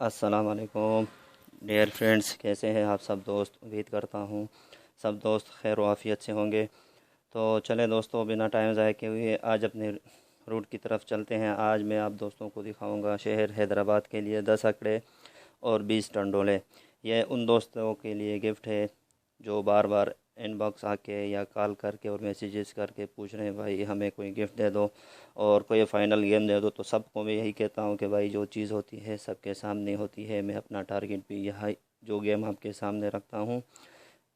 अस्सलाम वालेकुम dear friends, कैसे हैं आप सब दोस्त। उम्मीद करता हूँ सब दोस्त खैर आफियत से होंगे। तो चलें दोस्तों, बिना टाइम ज़ाय किए हुए आज अपने रूट की तरफ चलते हैं। आज मैं आप दोस्तों को दिखाऊंगा शहर हैदराबाद के लिए 10 अकड़े और 20 टंडोले। ये उन दोस्तों के लिए गिफ्ट है जो बार बार इनबॉक्स आके या कॉल करके और मैसेजेस करके पूछ रहे हैं भाई हमें कोई गिफ्ट दे दो और कोई फ़ाइनल गेम दे दो। तो सबको मैं यही कहता हूँ कि भाई जो चीज़ होती है सबके सामने होती है। मैं अपना टारगेट भी यह जो गेम आपके सामने रखता हूँ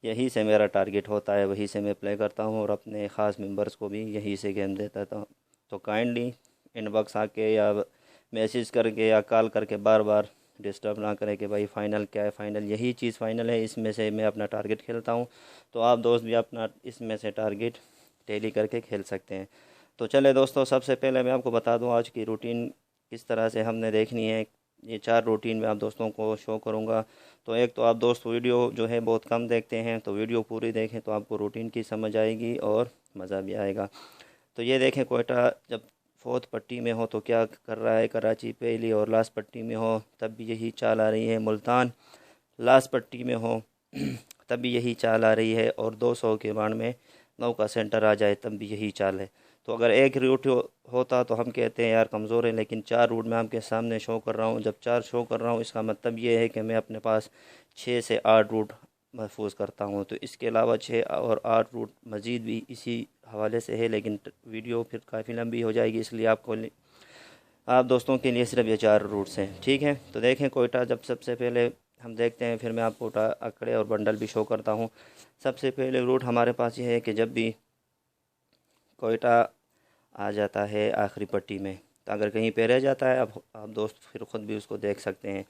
यही से मेरा टारगेट होता है, वही से मैं प्ले करता हूँ और अपने ख़ास मेंबर्स को भी यही से गेम देता था। तो काइंडली इनबॉक्स आके या मैसेज करके या कॉल करके बार बार डिस्टर्ब ना करें कि भाई फ़ाइनल क्या है। फ़ाइनल यही चीज़ फ़ाइनल है, इसमें से मैं अपना टारगेट खेलता हूँ। तो आप दोस्त भी अपना इसमें से टारगेट टैली करके खेल सकते हैं। तो चले दोस्तों, सबसे पहले मैं आपको बता दूं आज की रूटीन किस तरह से हमने देखनी है। ये 4 रूटीन मैं आप दोस्तों को शो करूंगा। तो एक तो आप दोस्त वीडियो जो है बहुत कम देखते हैं, तो वीडियो पूरी देखें तो आपको रूटीन की समझ आएगी और मज़ा भी आएगा। तो ये देखें, कोयटा जब फोर्थ पट्टी में हो तो क्या कर रहा है, कराची पहली और लास्ट पट्टी में हो तब भी यही चाल आ रही है। मुल्तान लास्ट पट्टी में हो तब भी यही चाल आ रही है। और 200 के बाढ़ में 9 का सेंटर आ जाए तब भी यही चाल है। तो अगर एक रूट होता तो हम कहते हैं यार कमज़ोर है, लेकिन 4 रूट मैं आपके सामने शो कर रहा हूँ। जब 4 शो कर रहा हूँ इसका मतलब ये है कि मैं अपने पास 6 से 8 रूट महफूज करता हूँ। तो इसके अलावा 6 और 8 रूट मज़ीद भी इसी हवाले से है, लेकिन वीडियो फिर काफ़ी लंबी हो जाएगी, इसलिए आप दोस्तों के लिए सिर्फ ये 4 रूट्स हैं। ठीक है, तो देखें कोयटा जब सबसे पहले हम देखते हैं, फिर मैं आपको आंकड़े और बंडल भी शो करता हूँ। सबसे पहले रूट हमारे पास ये है कि जब भी कोयटा आ जाता है आखिरी पट्टी में, तो अगर कहीं पे रह जाता है अब आप दोस्त फिर ख़ुद भी उसको देख सकते हैं।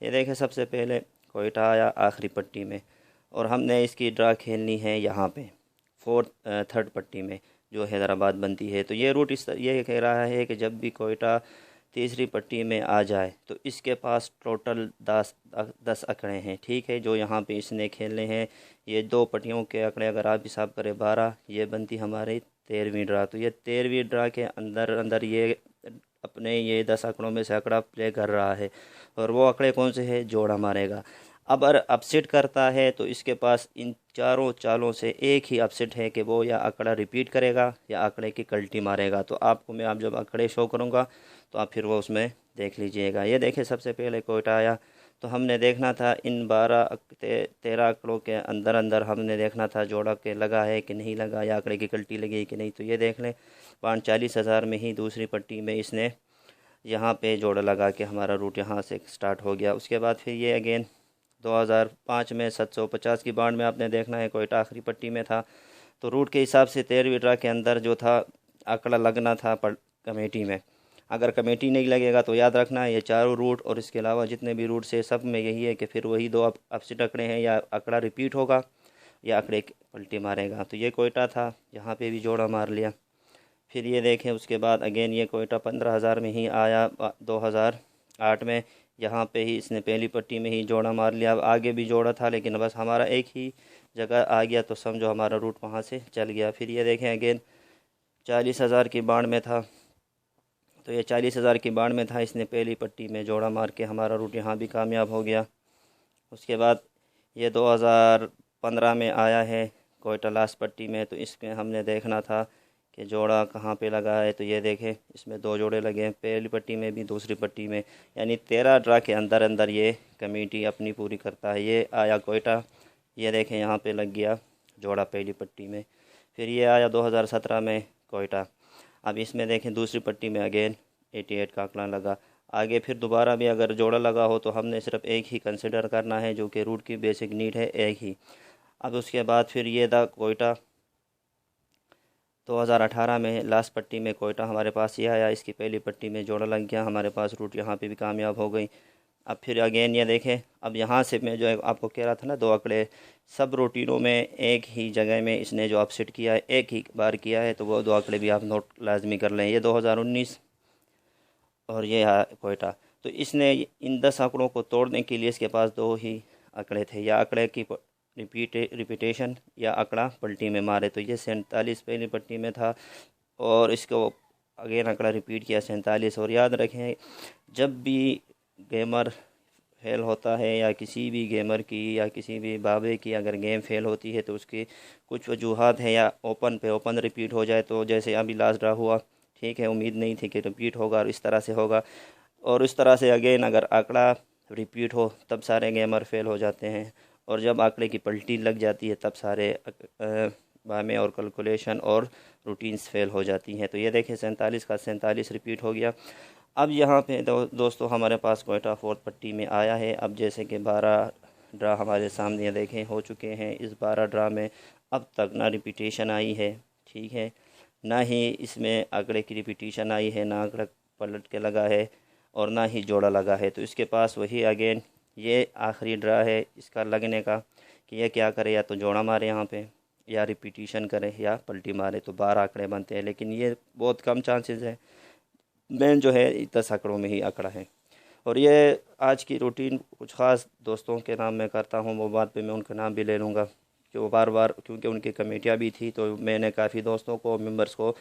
ये देखें, सबसे पहले कोयटा आया आखिरी पट्टी में और हमने इसकी ड्रा खेलनी है यहाँ पे फोर्थ थर्ड पट्टी में जो हैदराबाद बनती है। तो ये रूट ये कह रहा है कि जब भी कोयटा तीसरी पट्टी में आ जाए तो इसके पास टोटल 10 अकड़े हैं। ठीक है, जो यहाँ पे इसने खेलने हैं। ये 2 पट्टियों के अकड़े अगर आप हिसाब करें 12, ये बनती हमारी 13वीं ड्रा। तो ये 13वीं ड्रा के अंदर अंदर ये अपने ये 10 आंकड़ों में से आंकड़ा प्ले कर रहा है और वो आंकड़े कौन से हैं, जोड़ा मारेगा। अब अगर अपसेट करता है तो इसके पास इन चारों चालों से एक ही अपसेट है कि वो या आंकड़ा रिपीट करेगा या आंकड़े की कल्टी मारेगा। तो आपको मैं आप जब आंकड़े शो करूँगा तो आप फिर वो उसमें देख लीजिएगा। ये देखें, सबसे पहले कोयटा आया तो हमने देखना था इन 13 आंकड़ों के अंदर अंदर हमने देखना था जोड़ा के लगा है कि नहीं लगा या आंकड़े की कल्टी लगी है कि नहीं। तो ये देख लें 45,000 में ही दूसरी पट्टी में इसने यहाँ पे जोड़ा लगा के हमारा रूट यहाँ से स्टार्ट हो गया। उसके बाद फिर ये अगेन 2005 में 750 की बाढ़ में आपने देखना है कोयटा आखिरी पट्टी में था। तो रूट के हिसाब से 13वीं ड्रा के अंदर जो था आंकड़ा लगना था कमेटी में। अगर कमेटी नहीं लगेगा तो याद रखना ये चारों रूट और इसके अलावा जितने भी रूट से सब में यही है कि फिर वही 2 अपसेट आंकड़े हैं, या आंकड़ा रिपीट होगा या आंकड़े पलटी मारेगा। तो ये कोयटा था, यहाँ पे भी जोड़ा मार लिया। फिर ये देखें, उसके बाद अगेन ये कोयटा 15,000 में ही आया 2008 में। यहाँ पे ही इसने पहली पट्टी में ही जोड़ा मार लिया। अब आगे भी जोड़ा था लेकिन बस हमारा एक ही जगह आ गया तो समझो हमारा रूट वहाँ से चल गया। फिर ये देखें अगेन 40,000 की बाढ़ में था। तो ये 40,000 की बाढ़ में था, इसने पहली पट्टी में जोड़ा मार के हमारा रूट यहाँ भी कामयाब हो गया। उसके बाद ये 2015 में आया है कोयटा लास्ट पट्टी में। तो इसमें हमने देखना था कि जोड़ा कहाँ पे लगा है। तो ये देखें, इसमें 2 जोड़े लगे हैं, पहली पट्टी में भी दूसरी पट्टी में। यानी 13 ड्रा के अंदर अंदर ये कमेटी अपनी पूरी करता है। ये आया कोयटा, ये देखें यहाँ पे लग गया जोड़ा पहली पट्टी में। फिर ये आया 2017 में कोयटा। अब इसमें देखें दूसरी पट्टी में अगेन 88 का आंकड़ा लगा। आगे फिर दोबारा भी अगर जोड़ा लगा हो तो हमने सिर्फ एक ही कंसिडर करना है जो कि रूट की बेसिक नीड है, एक ही। अब उसके बाद फिर ये था कोयटा 2018 में लास्ट पट्टी में कोयटा हमारे पास ये आया, इसकी पहली पट्टी में जोड़ा लग गया, हमारे पास रूट यहाँ पे भी कामयाब हो गई। अब फिर अगेन ये देखें, अब यहाँ से मैं जो है आपको कह रहा था ना 2 आंकड़े सब रूटीनों में एक ही जगह में इसने जो अपसेट किया है एक ही बार किया है, तो वो 2 आंकड़े भी आप नोट लाजमी कर लें। ये 2019 और ये कोयटा। तो इसने इन 10 आंकड़ों को तोड़ने के लिए इसके पास 2 ही आंकड़े थे, या आंकड़े की रिपीटेशन या आंकड़ा पलटी में मारे। तो ये 47 पहली पट्टी में था और इसको अगेन आंकड़ा रिपीट किया 47। और याद रखें, जब भी गेमर फेल होता है या किसी भी गेमर की या किसी भी बाबे की अगर गेम फेल होती है तो उसकी कुछ वजूहत है, या ओपन रिपीट हो जाए, तो जैसे अभी लास्ट ड्रा हुआ, ठीक है, उम्मीद नहीं थी कि रिपीट होगा और इस तरह से होगा, और इस तरह से अगेन अगर आंकड़ा रिपीट हो तब सारे गेमर फेल हो जाते हैं, और जब आंकड़े की पलटी लग जाती है तब सारे बामें और कैलकुलेशन और रूटीन्स फेल हो जाती हैं। तो ये देखें 47 का 47 रिपीट हो गया। अब यहाँ पे दोस्तों हमारे पास क्वेटा फोर्थ पट्टी में आया है। अब जैसे कि 12 ड्रा हमारे सामने देखें हो चुके हैं। इस 12 ड्रा में अब तक ना रिपीटेशन आई है, ठीक है, ना ही इसमें आंकड़े की रिपीटेशन आई है, ना आंकड़ा पलट के लगा है और ना ही जोड़ा लगा है। तो इसके पास वही अगेन ये आखिरी ड्रा है इसका लगने का कि ये क्या करे, या तो जोड़ा मारे यहाँ पे, या रिपीटेशन करे, या पलटी मारे, तो 12 आंकड़े बनते हैं। लेकिन ये बहुत कम चांसेस है, मेन जो है 10 आंकड़ों में ही आंकड़ा है। और ये आज की रूटीन कुछ ख़ास दोस्तों के नाम मैं करता हूँ, वो बात पे मैं उनका नाम भी ले लूँगा कि वो बार बार, क्योंकि उनकी कमेटियाँ भी थी, तो मैंने काफ़ी दोस्तों को, मेंबर्स को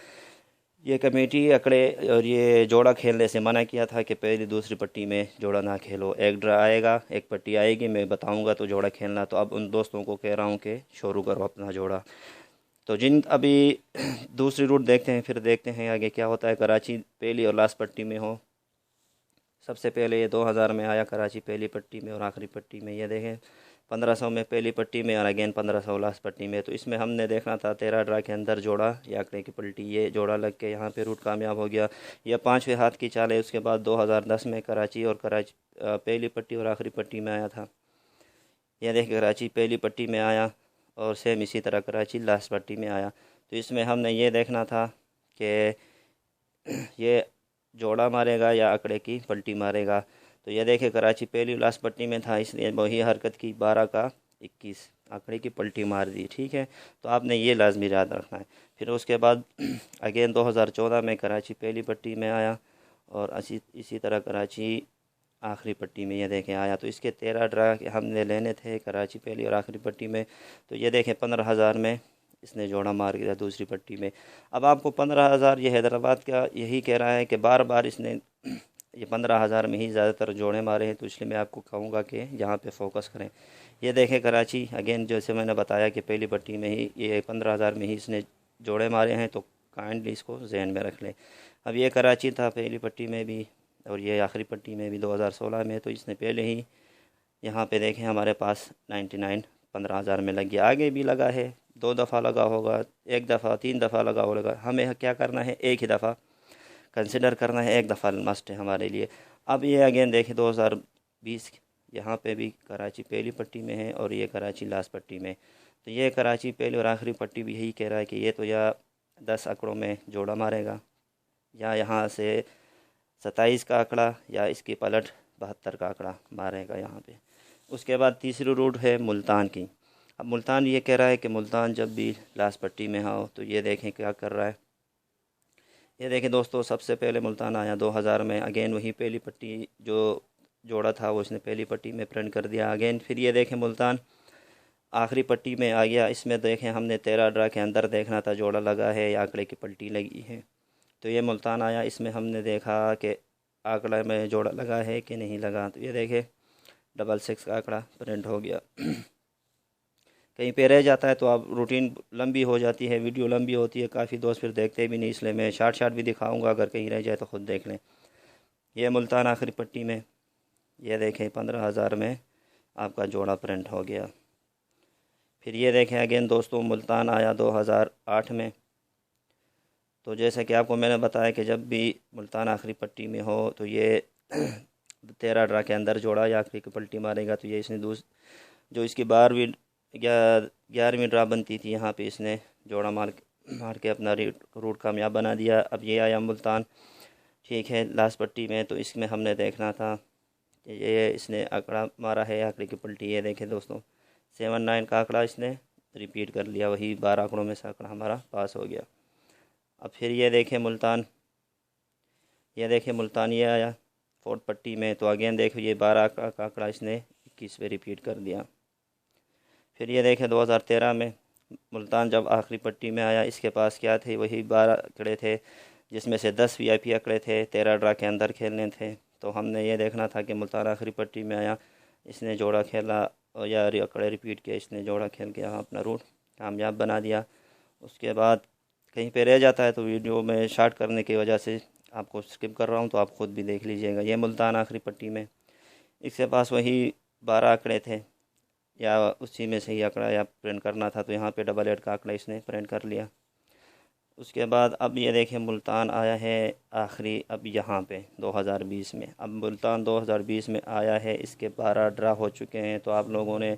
ये कमेटी आंकड़े और ये जोड़ा खेलने से मना किया था कि पहली दूसरी पट्टी में जोड़ा ना खेलो, एक ड्रा आएगा, एक पट्टी आएगी, मैं बताऊंगा तो जोड़ा खेलना। तो अब उन दोस्तों को कह रहा हूँ कि शुरू करो अपना जोड़ा। तो जिन अभी दूसरी रूट देखते हैं, फिर देखते हैं आगे क्या होता है। कराची पहली और लास्ट पट्टी में हो, सबसे पहले ये 2000 में आया कराची पहली पट्टी में और आखिरी पट्टी में, ये देखें 1500 में पहली पट्टी में और अगेन 1500 लास्ट पट्टी में। तो इसमें हमने देखना था 13 ड्रा के अंदर जोड़ा या आंकड़े की पलटी, ये जोड़ा लग के यहाँ पे रूट कामयाब हो गया। यह 5वें हाथ की चाल है। उसके बाद 2010 में कराची पहली पट्टी और आखिरी पट्टी में आया था। यह देख कराची पहली पट्टी में आया और सेम इसी तरह कराची लास्ट पट्टी में आया। तो इसमें हमने ये देखना था कि ये जोड़ा मारेगा या आंकड़े की पलटी मारेगा। तो ये देखे कराची पहली लास्ट पट्टी में था, इसलिए वही हरकत की, 12 का 21 आंकड़े की पलटी मार दी, ठीक है। तो आपने ये लाजमी याद रखना है। फिर उसके बाद अगेन 2014 में कराची पहली पट्टी में आया और इसी तरह कराची आखिरी पट्टी में ये देखें आया। तो इसके 13 ड्रा हमने लेने थे कराची पहली और आखिरी पट्टी में। तो ये देखें 15,000 में इसने जोड़ा मार दिया दूसरी पट्टी में। अब आपको 15,000 ये हैदराबाद का यही कह रहा है कि बार बार इसने ये 15,000 में ही ज़्यादातर जोड़े मारे हैं, तो इसलिए मैं आपको कहूँगा कि यहाँ पे फोकस करें। ये देखें कराची अगेन जैसे मैंने बताया कि पहली पट्टी में ही ये 15,000 में ही इसने जोड़े मारे हैं, तो काइंडली इसको जहन में रख लें। अब ये कराची था पहली पट्टी में भी और ये आखिरी पट्टी में भी 2016 में, तो इसने पहले ही यहाँ पे देखें हमारे पास 99 15,000 में लग गया। आगे भी लगा है, 2 दफ़ा लगा होगा, 1 दफ़ा, 3 दफ़ा लगा होगा। हमें क्या करना है, एक ही दफ़ा कंसिडर करना है, एक दफ़ा मस्ट है हमारे लिए। अब ये अगेन देखें 2020 यहाँ पे भी कराची पहली पट्टी में है और ये कराची लास्ट पट्टी में। तो ये कराची पहली और आखिरी पट्टी भी यही कह रहा है कि ये तो या 10 आंकड़ों में जोड़ा मारेगा, या यहाँ से 27 का आंकड़ा, या इसकी पलट 72 का आंकड़ा मारेगा यहाँ पे। उसके बाद तीसरी रूट है मुल्तान की। अब मुल्तान ये कह रहा है कि मुल्तान जब भी लास्ट पट्टी में हो, तो ये देखें क्या कर रहा है। ये देखें दोस्तों, सबसे पहले मुल्तान आया 2000 में, अगेन वही पहली पट्टी जो जोड़ा था वो इसने पहली पट्टी में प्रिंट कर दिया अगेन। फिर ये देखें मुल्तान आखिरी पट्टी में आ गया। इसमें देखें हमने 13 ड्रा के अंदर देखना था जोड़ा लगा है या आंकड़े की पलटी लगी है। तो ये मुल्तान आया, इसमें हमने देखा कि आंकड़ा में जोड़ा लगा है कि नहीं लगा। तो ये देखें 66 का आंकड़ा प्रिंट हो गया। कहीं पे रह जाता है तो आप रूटीन लंबी हो जाती है, वीडियो लंबी होती है, काफ़ी दोस्त फिर देखते भी नहीं, इसलिए मैं शार्ट भी दिखाऊंगा, अगर कहीं रह जाए तो ख़ुद देख लें। ये मुल्तान आखिरी पट्टी में, ये देखें 15,000 में आपका जोड़ा प्रिंट हो गया। फिर ये देखें अगेन दोस्तों मुल्तान आया 2008 में। तो जैसा कि आपको मैंने बताया कि जब भी मुल्तान आखिरी पट्टी में हो तो ये 13 ड्रा के अंदर जोड़ा या आखिरी की पलटी मारेगा। तो ये इसने जो इसकी 11वीं ड्रा बनती थी, यहाँ पे इसने जोड़ा मार के अपना रूट कामयाब बना दिया। अब ये आया मुल्तान, ठीक है, लास्ट पट्टी में। तो इसमें हमने देखना था कि ये इसने आंकड़ा मारा है आंकड़े की पलटी। ये देखें दोस्तों 79 का आंकड़ा इसने रिपीट कर लिया, वही 12 आंकड़ों में से आंकड़ा हमारा पास हो गया। अब फिर ये देखें मुल्तान, ये आया फोर्थ पट्टी में। तो अगेन देखो ये 12 का आंकड़ा इसने 21 पे रिपीट कर दिया। फिर ये देखें 2013 में मुल्तान जब आखिरी पट्टी में आया, इसके पास क्या थे, वही 12 आंकड़े थे, जिसमें से 10 VIP आंकड़े थे, 13 ड्रा के अंदर खेलने थे। तो हमने ये देखना था कि मुल्तान आखिरी पट्टी में आया, इसने जोड़ा खेला और या अकड़े रिपीट किया, इसने जोड़ा खेल के यहाँ अपना रूट कामयाब बना दिया। उसके बाद कहीं पे रह जाता है तो वीडियो में शार्ट करने की वजह से आपको स्किप कर रहा हूँ, तो आप ख़ुद भी देख लीजिएगा। ये मुल्तान आखिरी पट्टी में इसके पास वही 12 आंकड़े थे या उसी में से ही आंकड़ा या प्रिंट करना था, तो यहाँ पे डबल 8 का आंकड़ा इसने प्रिंट कर लिया। उसके बाद अब ये देखें मुल्तान आया है आखिरी अब यहाँ पे 2020 में। अब मुल्तान 2020 में आया है, इसके 12 ड्रा हो चुके हैं। तो आप लोगों ने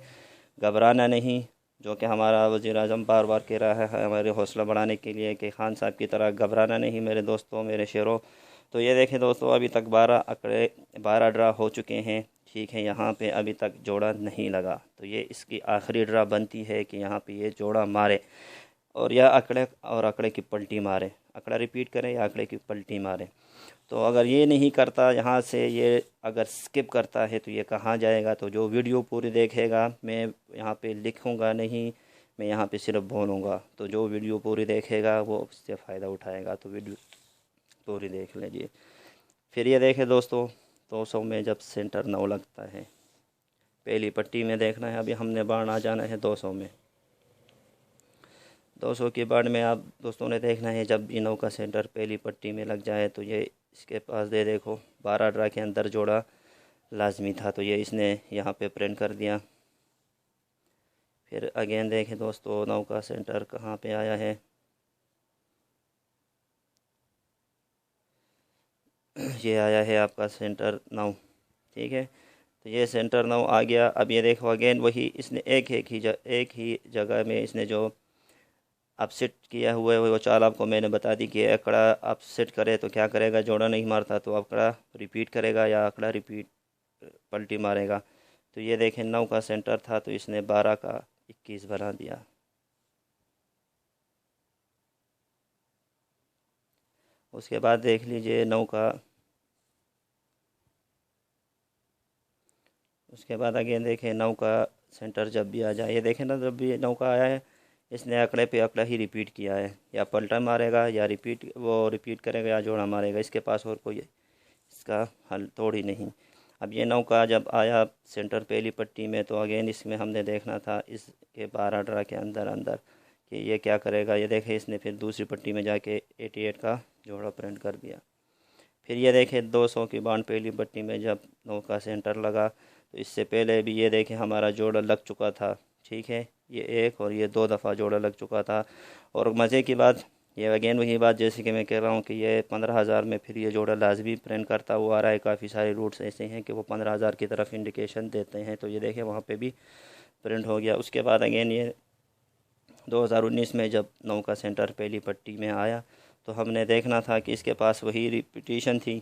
घबराना नहीं, जो कि हमारा वज़ीर आज़म बार बार कह रहा है हमारे हौसला बढ़ाने के लिए कि खान साहब की तरह घबराना नहीं मेरे दोस्तों, मेरे शेरों। तो ये देखें दोस्तों, अभी तक 12 ड्रा हो चुके हैं, ठीक है। यहाँ पे अभी तक जोड़ा नहीं लगा, तो ये इसकी आखिरी ड्रा बनती है कि यहाँ पे ये जोड़ा मारे और या आंकड़े की पलटी मारे, आंकड़ा रिपीट करें या आंकड़े की पलटी मारे। तो अगर ये नहीं करता, यहाँ से ये अगर स्किप करता है तो ये कहाँ जाएगा। तो जो वीडियो पूरी देखेगा, मैं यहाँ पे लिखूँगा नहीं, मैं यहाँ पे सिर्फ बोलूँगा। तो जो वीडियो पूरी देखेगा वो उससे फ़ायदा उठाएगा। तो वीडियो पूरी देख लीजिए। फिर ये देखें दोस्तों, 200 में जब सेंटर 9 लगता है, पहली पट्टी में देखना है। अभी हमने बाण आ जाना है 200 में। 200 की बाण में आप दोस्तों ने देखना है, जब भी 9 का सेंटर पहली पट्टी में लग जाए तो ये इसके पास देखो 12 ड्रा के अंदर जोड़ा लाजमी था, तो ये इसने यहाँ पे प्रिंट कर दिया। फिर अगेन देखें दोस्तों, 9 का सेंटर कहाँ पे आया है, ये आया है आपका सेंटर 9, ठीक है। तो ये सेंटर 9 आ गया। अब ये देखो अगेन वही इसने एक ही जगह में इसने जो अपसेट किया हुआ है वो चाल आपको मैंने बता दी कि आंकड़ा अपसेट करे तो क्या करेगा, जोड़ा नहीं मारता तो आंकड़ा रिपीट करेगा या आंकड़ा रिपीट पलटी मारेगा। तो ये देखें 9 का सेंटर था तो इसने 12 का 21 बना दिया। उसके बाद देख लीजिए 9 का, उसके बाद अगेन देखें 9 का सेंटर जब भी आ जाए, ये देखें ना जब भी 9 का आया है इसने आंकड़े पे आंकड़ा ही रिपीट किया है, या पलटा मारेगा या रिपीट करेगा या जोड़ा मारेगा। इसके पास और कोई इसका हल तोड़ ही नहीं। अब ये 9 का जब आया सेंटर पहली पट्टी में, तो अगेन इसमें हमने देखना था इसके 12 ड्रा के अंदर अंदर कि ये क्या करेगा। ये देखे इसने फिर दूसरी पट्टी में जाके 88 का जोड़ा प्रिंट कर दिया। फिर ये देखें 200 की बाण पहली पट्टी में जब 9 का सेंटर लगा, तो इससे पहले भी ये देखें हमारा जोड़ा लग चुका था, ठीक है। ये एक और ये 2 दफ़ा जोड़ा लग चुका था। और मज़े की बात, ये अगेन वही बात जैसे कि मैं कह रहा हूँ कि ये 15,000 में फिर ये जोड़ा लाजमी प्रिंट करता हुआ आ रहा है। काफ़ी सारे रूट्स ऐसे हैं कि वो 15,000 की तरफ इंडिकेशन देते हैं। तो ये देखें वहाँ पे भी प्रिंट हो गया। उसके बाद अगेन ये 2019 में जब 9 का सेंटर पहली पट्टी में आया, तो हमने देखना था कि इसके पास वही रिपीटिशन थी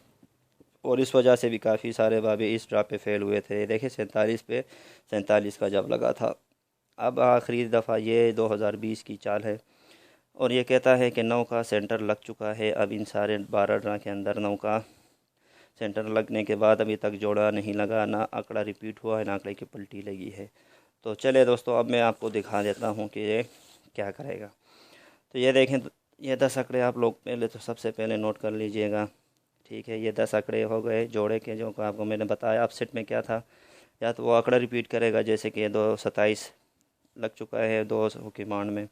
और इस वजह से भी काफ़ी सारे बाबे इस ड्रा पे फेल हुए थे। देखें 47 पे 47 का जब लगा था। अब आखिरी दफ़ा ये 2020 की चाल है और ये कहता है कि 9 का सेंटर लग चुका है। अब इन सारे 12 ड्रा के अंदर 9 का सेंटर लगने के बाद अभी तक जोड़ा नहीं लगा, ना आंकड़ा रिपीट हुआ है, ना आंकड़े की पलटी लगी है। तो चले दोस्तों, अब मैं आपको दिखा देता हूँ कि ये क्या करेगा। तो ये देखें, ये 10 आंकड़े आप लोग पहले तो सबसे पहले नोट कर लीजिएगा, ठीक है। ये 10 आंकड़े हो गए जोड़े के, जो आपको मैंने बताया अपसेट में क्या था। या तो वो आंकड़ा रिपीट करेगा, जैसे कि 227 लग चुका है 200 की बाण में,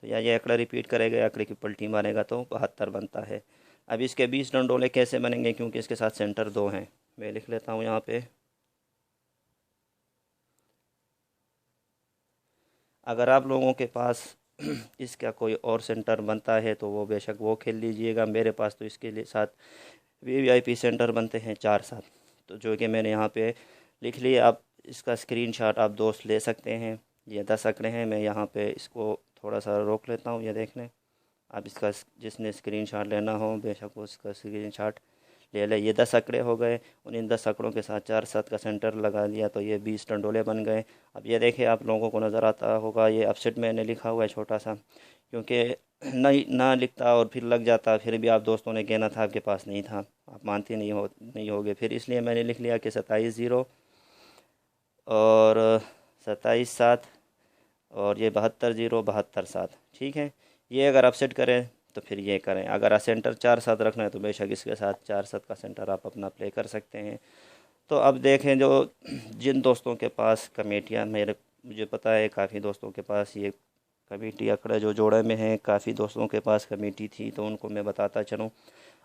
तो या ये आंकड़ा रिपीट करेगा या आंकड़े की पलटी मारेगा तो 72 बनता है। अब इसके 20 डंडोले कैसे बनेंगे, क्योंकि इसके साथ सेंटर 2 हैं। मैं लिख लेता हूँ यहाँ पे। अगर आप लोगों के पास इसका कोई और सेंटर बनता है तो वो बेशक वो खेल लीजिएगा। मेरे पास तो इसके लिए साथ वीवीआईपी सेंटर बनते हैं 4-7, तो जो कि मैंने यहाँ पे लिख लिया। आप इसका स्क्रीनशॉट आप दोस्त ले सकते हैं। ये 10 आंकड़े हैं। मैं यहाँ पे इसको थोड़ा सा रोक लेता हूँ, ये देख लें। आप इसका जिसने स्क्रीनशॉट लेना हो बेशक वो इसका स्क्रीनशॉट ले ले। ये 10 आंकड़े हो गए। उन इन 10 आंकड़ों के साथ 4-7 का सेंटर लगा दिया तो ये 20 डंडोले बन गए। अब ये देखिए आप लोगों को नज़र आता होगा, ये अपसेट मैंने लिखा हुआ है छोटा सा, क्योंकि नहीं ना लिखता और फिर लग जाता, फिर भी आप दोस्तों ने कहना था आपके पास नहीं था, आप मानते नहीं होगे। फिर इसलिए मैंने लिख लिया कि 27-0 और 27-7 और ये 72-0 72-7, ठीक है। ये अगर अपसेट करें तो फिर ये करें। अगर सेंटर 4-7 रखना है तो बेशक इसके साथ 4-7 का सेंटर आप अपना प्ले कर सकते हैं। तो अब देखें, जो जिन दोस्तों के पास कमेटियाँ, मुझे पता है काफ़ी दोस्तों के पास ये कमेटी अकड़ा जो जोड़े में है, काफ़ी दोस्तों के पास कमेटी थी, तो उनको मैं बताता चलूँ।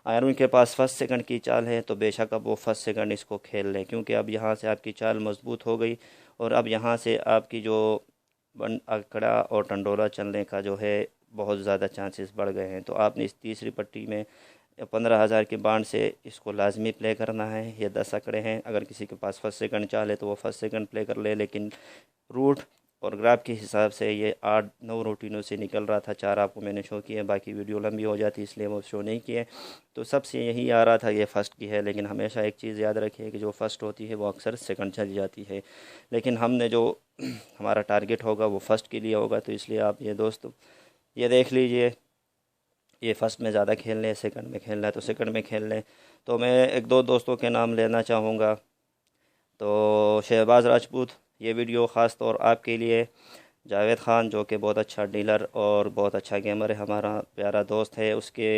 अगर उनके पास फर्स्ट सेकंड की चाल है तो बेशक अब वो फर्स्ट सेकंड इसको खेल लें, क्योंकि अब यहाँ से आपकी चाल मजबूत हो गई और अब यहाँ से आपकी जो अकड़ा और टंडोला चलने का जो है बहुत ज़्यादा चांसेस बढ़ गए हैं। तो आपने इस तीसरी पट्टी में 15,000 की बाउंड से इसको लाजमी प्ले करना है। ये 10 अकड़े हैं, अगर किसी के पास फर्स्ट सेकंड चाल है तो वो फर्स्ट सेकंड प्ले कर ले, लेकिन रूट और ग्राफ के हिसाब से ये 8-9 रूटीनों से निकल रहा था। 4 आपको मैंने शो किए, बाकी वीडियो लंबी हो जाती इसलिए वो शो नहीं किए। तो सबसे यही आ रहा था ये फ़र्स्ट की है, लेकिन हमेशा एक चीज़ याद रखिए कि जो फ़र्स्ट होती है वो अक्सर सेकंड चली जाती है, लेकिन हमने जो हमारा टारगेट होगा वो फ़र्स्ट के लिए होगा। तो इसलिए आप ये दोस्त ये देख लीजिए, ये फ़र्स्ट में ज़्यादा खेल लें, सेकंड में खेलना है तो सेकंड में खेल लें। तो मैं 1-2 दोस्तों के नाम लेना चाहूँगा। तो शहबाज राजपूत, ये वीडियो ख़ास तौर आपके लिए। जावेद ख़ान जो कि बहुत अच्छा डीलर और बहुत अच्छा गेमर है, हमारा प्यारा दोस्त है, उसके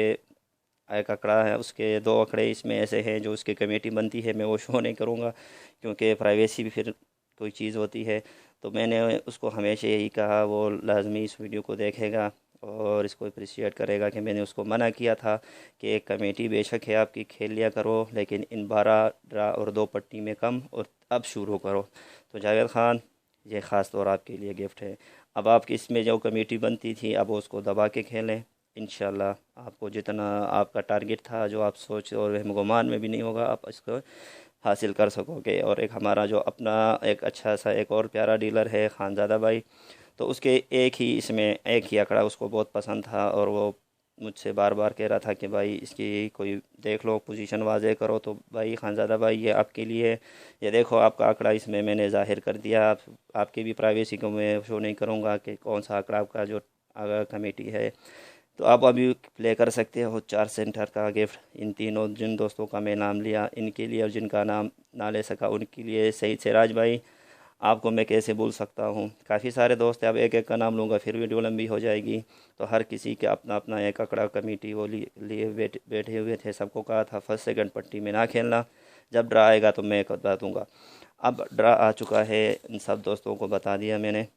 एक अकड़ा है, उसके 2 अकड़े इसमें ऐसे हैं जो उसकी कमेटी बनती है, मैं वो शो नहीं करूँगा क्योंकि प्राइवेसी भी फिर कोई चीज़ होती है। तो मैंने उसको हमेशा यही कहा, वो लाजमी इस वीडियो को देखेगा और इसको अप्रिशिएट करेगा कि मैंने उसको मना किया था कि एक कमेटी बेशक है आपकी, खेल लिया करो, लेकिन इन 12 ड्रा और 2 पट्टी में कम, और अब शुरू करो। तो जावेद ख़ान, ये ख़ास तौर आपके लिए गिफ्ट है। अब आपकी इसमें जो कमेटी बनती थी अब उसको दबा के खेलें, इंशाल्लाह आपको जितना आपका टारगेट था, जो आप सोच और गुमान में भी नहीं होगा, आप इसको हासिल कर सकोगे। और एक हमारा जो अपना एक अच्छा सा एक और प्यारा डीलर है खानज़ादा भाई, तो उसके एक ही आंकड़ा उसको बहुत पसंद था और वो मुझसे बार बार कह रहा था कि भाई इसकी कोई देख लो, पोजीशन वाज़े करो। तो भाई खानज़ादा भाई, ये आपके लिए, ये देखो आपका आंकड़ा इसमें मैंने ज़ाहिर कर दिया। आपकी भी प्राइवेसी को मैं शो नहीं करूँगा कि कौन सा आंकड़ा आपका जो कमेटी है। तो आप अभी प्ले कर सकते हो 4 सेंटर का गिफ्ट। इन तीनों जिन दोस्तों का मैं नाम लिया इनके लिए, और जिनका नाम ना ले सका उनके लिए, सईद सिराज भाई, आपको मैं कैसे भूल सकता हूँ। काफ़ी सारे दोस्त हैं, अब एक एक का नाम लूँगा फिर वीडियो लंबी हो जाएगी। तो हर किसी के अपना अपना एक आंकड़ा कमेटी वो लिए बैठे हुए थे। सबको कहा था फर्स्ट सेकंड पट्टी में ना खेलना, जब ड्रा आएगा तो मैं बता दूँगा। अब ड्रा आ चुका है, इन सब दोस्तों को बता दिया मैंने।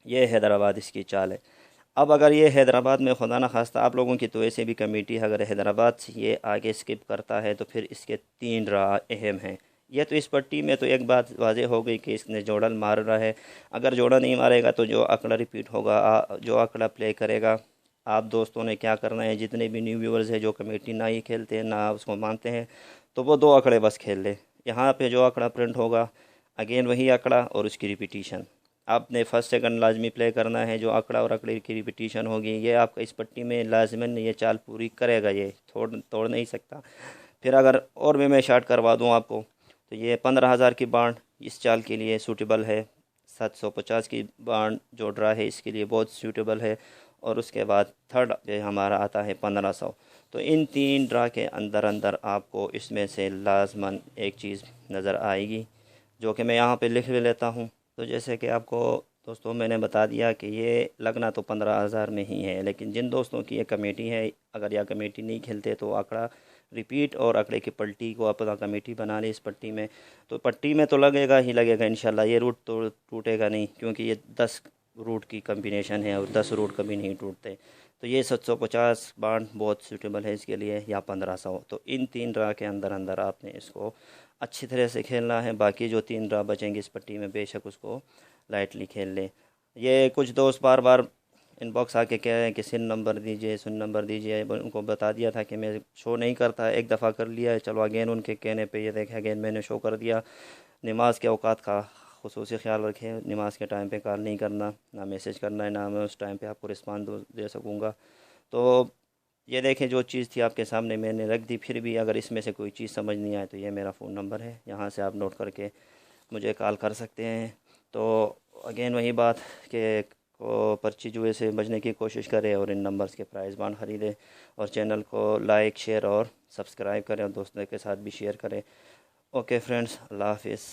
ये हैदराबाद इसकी चाल है। अब अगर ये हैदराबाद में खुदा न खास्ता आप लोगों की तो ऐसे भी कमेटी है, अगर हैदराबाद से ये आगे स्किप करता है तो फिर इसके 3 ड्रा अहम हैं। ये तो इस पट्टी में तो एक बात वाज़े हो गई कि इसने जोड़ा मार रहा है। अगर जोड़ा नहीं मारेगा तो जो आंकड़ा रिपीट होगा, जो आंकड़ा प्ले करेगा, आप दोस्तों ने क्या करना है, जितने भी न्यू व्यूवर्स हैं जो कमेटी ना ही खेलते हैं ना उसको मानते हैं, तो वो 2 आंकड़े बस खेल ले। यहाँ पे जो आंकड़ा प्रिंट होगा अगेन वही आंकड़ा और उसकी रिपीटिशन, आपने फर्स्ट सेकंड लाजमी प्ले करना है। जो आंकड़ा और आंकड़े की रिपीटिशन होगी ये आपका इस पट्टी में लाजमन ये चाल पूरी करेगा, ये तोड़ नहीं सकता। फिर अगर और भी मैं शार्ट करवा दूँ आपको, तो ये 15,000 की बाउंड इस चाल के लिए सूटेबल है। 750 की बाउंड जो ड्रा है इसके लिए बहुत सूटेबल है। और उसके बाद थर्ड पे हमारा आता है 1500। तो इन 3 ड्रा के अंदर अंदर आपको इसमें से लाजमन एक चीज़ नज़र आएगी, जो कि मैं यहाँ पे लिख भी लेता हूँ। तो जैसे कि आपको दोस्तों मैंने बता दिया कि ये लगना तो 15,000 में ही है, लेकिन जिन दोस्तों की ये कमेटी है, अगर यह कमेटी नहीं खेलते तो आंकड़ा रिपीट और आंकड़े की पट्टी को अपना कमेटी बना ले इस पट्टी में, तो पट्टी में तो लगेगा ही लगेगा इंशाल्लाह। ये रूट तो टूटेगा नहीं, क्योंकि ये 10 रूट की कम्बिनेशन है और 10 रूट कभी नहीं टूटते। तो ये 750 बाउंड बहुत सूटेबल है इसके लिए, या 1500। तो इन 3 ड्रा के अंदर अंदर आपने इसको अच्छी तरह से खेलना है। बाकी जो 3 ड्रा बचेंगे इस पट्टी में बेशक उसको लाइटली खेल लें। ये कुछ दोस्त बार बार इनबॉक्स आके कह रहे हैं कि सिन नंबर दीजिए, सिन नंबर दीजिए। उनको बता दिया था कि मैं शो नहीं करता, एक दफ़ा कर लिया है, चलो अगेन उनके कहने पे ये देखें अगेन मैंने शो कर दिया। नमाज के औकात का खुसूसी ख्याल रखें, नमाज के टाइम पे कॉल नहीं करना, ना मैसेज करना है, ना मैं उस टाइम पे आपको रिस्पांस दे सकूँगा। तो ये देखें जो चीज़ थी आपके सामने मैंने रख दी। फिर भी अगर इसमें से कोई चीज़ समझ नहीं आए तो ये मेरा फ़ोन नंबर है, यहाँ से आप नोट करके मुझे कॉल कर सकते हैं। तो अगेन वही बात कि को पर्ची जुए से बचने की कोशिश करें और इन नंबर्स के प्राइज़ बांड ख़रीदें, और चैनल को लाइक शेयर और सब्सक्राइब करें और दोस्तों के साथ भी शेयर करें। ओके फ्रेंड्स, अल्लाह हाफिज़।